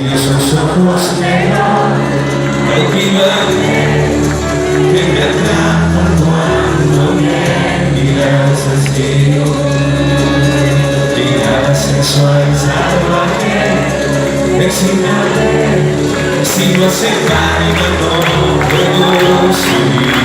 y esos ojos negros cautivante que me atrapan cuando me miras así. Mirada sensual, salvaje, excitante, si no aceptar y no puedo subir.